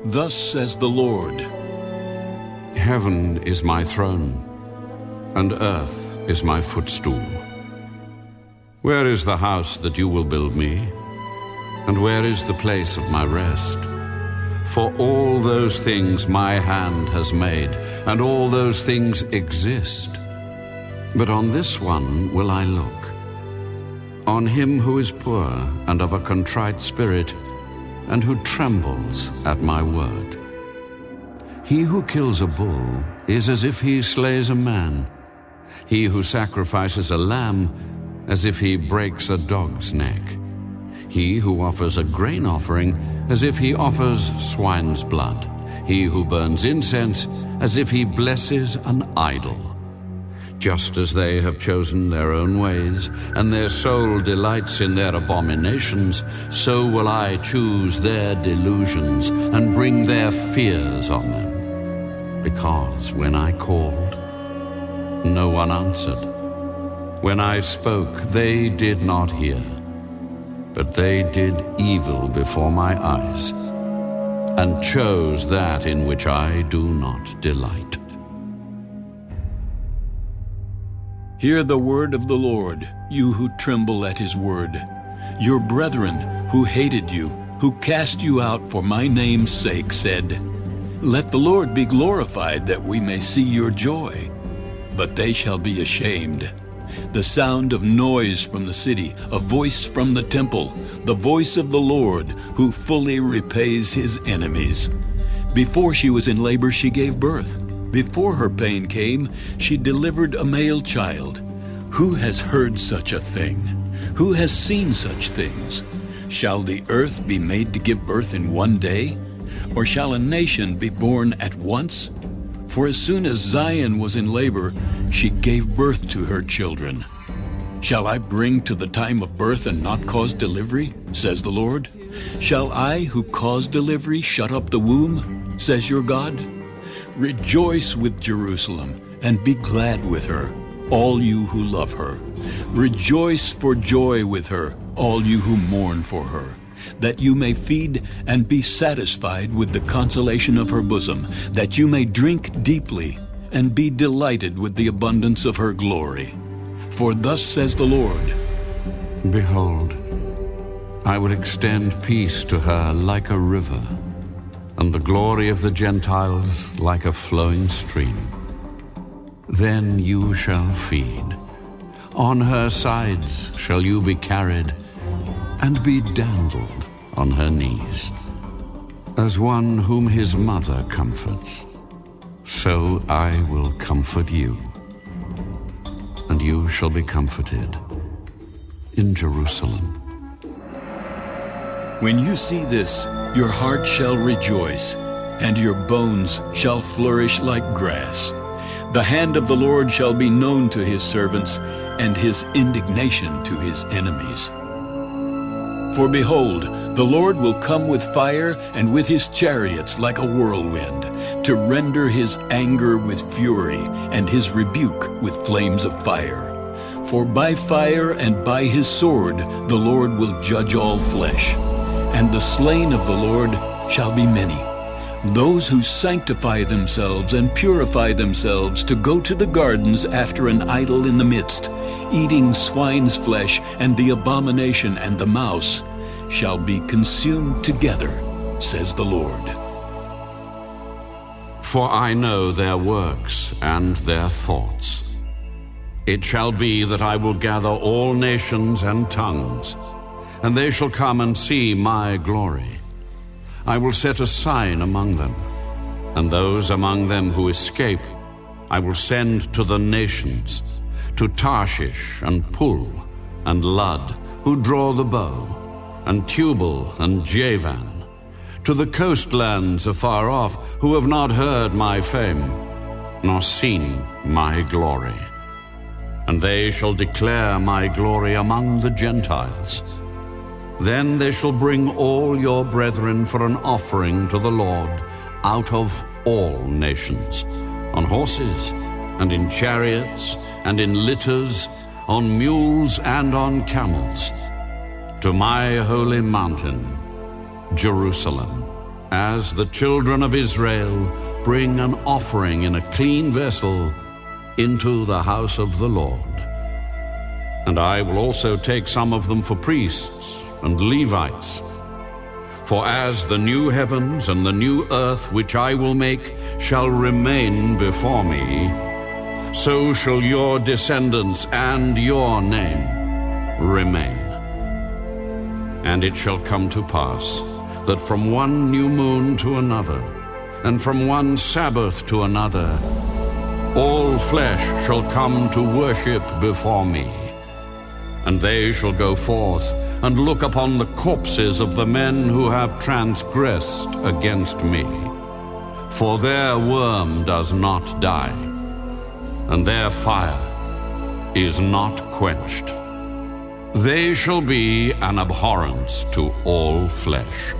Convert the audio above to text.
Thus says the Lord. Heaven is my throne, and earth is my footstool. Where is the house that you will build me? And where is the place of my rest? For all those things my hand has made, and all those things exist. But on this one will I look, on him who is poor and of a contrite spirit, and who trembles at my word. He who kills a bull is as if he slays a man. He who sacrifices a lamb, as if he breaks a dog's neck. He who offers a grain offering, as if he offers swine's blood. He who burns incense, as if he blesses an idol. Just as they have chosen their own ways, and their soul delights in their abominations, so will I choose their delusions and bring their fears on them. Because when I called, no one answered. When I spoke, they did not hear. But they did evil before my eyes, and chose that in which I do not delight. Hear the word of the Lord, you who tremble at his word. Your brethren who hated you, who cast you out for my name's sake, said, Let the Lord be glorified, that we may see your joy. But they shall be ashamed. The sound of noise from the city, a voice from the temple, the voice of the Lord, who fully repays his enemies. Before she was in labor, she gave birth. Before her pain came, she delivered a male child. Who has heard such a thing? Who has seen such things? Shall the earth be made to give birth in one day? Or shall a nation be born at once? For as soon as Zion was in labor, she gave birth to her children. Shall I bring to the time of birth and not cause delivery, says the Lord? Shall I, who cause delivery, shut up the womb, says your God? Rejoice with Jerusalem, and be glad with her, all you who love her. Rejoice for joy with her, all you who mourn for her, that you may feed and be satisfied with the consolation of her bosom, that you may drink deeply and be delighted with the abundance of her glory. For thus says the Lord, Behold, I will extend peace to her like a river, and the glory of the Gentiles like a flowing stream. Then you shall feed. On her sides shall you be carried, and be dandled on her knees. As one whom his mother comforts, so I will comfort you, and you shall be comforted in Jerusalem. When you see this, your heart shall rejoice, and your bones shall flourish like grass. The hand of the Lord shall be known to his servants, and his indignation to his enemies. For behold, the Lord will come with fire, and with his chariots like a whirlwind, to render his anger with fury, and his rebuke with flames of fire. For by fire and by his sword the Lord will judge all flesh, and the slain of the Lord shall be many. Those who sanctify themselves and purify themselves to go to the gardens after an idol in the midst, eating swine's flesh and the abomination and the mouse, shall be consumed together, says the Lord. For I know their works and their thoughts. It shall be that I will gather all nations and tongues, and they shall come and see my glory. I will set a sign among them, and those among them who escape I will send to the nations, to Tarshish and Pul and Lud, who draw the bow, and Tubal and Javan, to the coastlands afar off, who have not heard my fame, nor seen my glory. And they shall declare my glory among the Gentiles. Then they shall bring all your brethren for an offering to the Lord out of all nations, on horses, and in chariots, and in litters, on mules, and on camels, to my holy mountain, Jerusalem, as the children of Israel bring an offering in a clean vessel into the house of the Lord. And I will also take some of them for priests and Levites. For as the new heavens and the new earth which I will make shall remain before me, so shall your descendants and your name remain. And it shall come to pass that from one new moon to another, and from one Sabbath to another, all flesh shall come to worship before me. And they shall go forth and look upon the corpses of the men who have transgressed against me. For their worm does not die, and their fire is not quenched. They shall be an abhorrence to all flesh.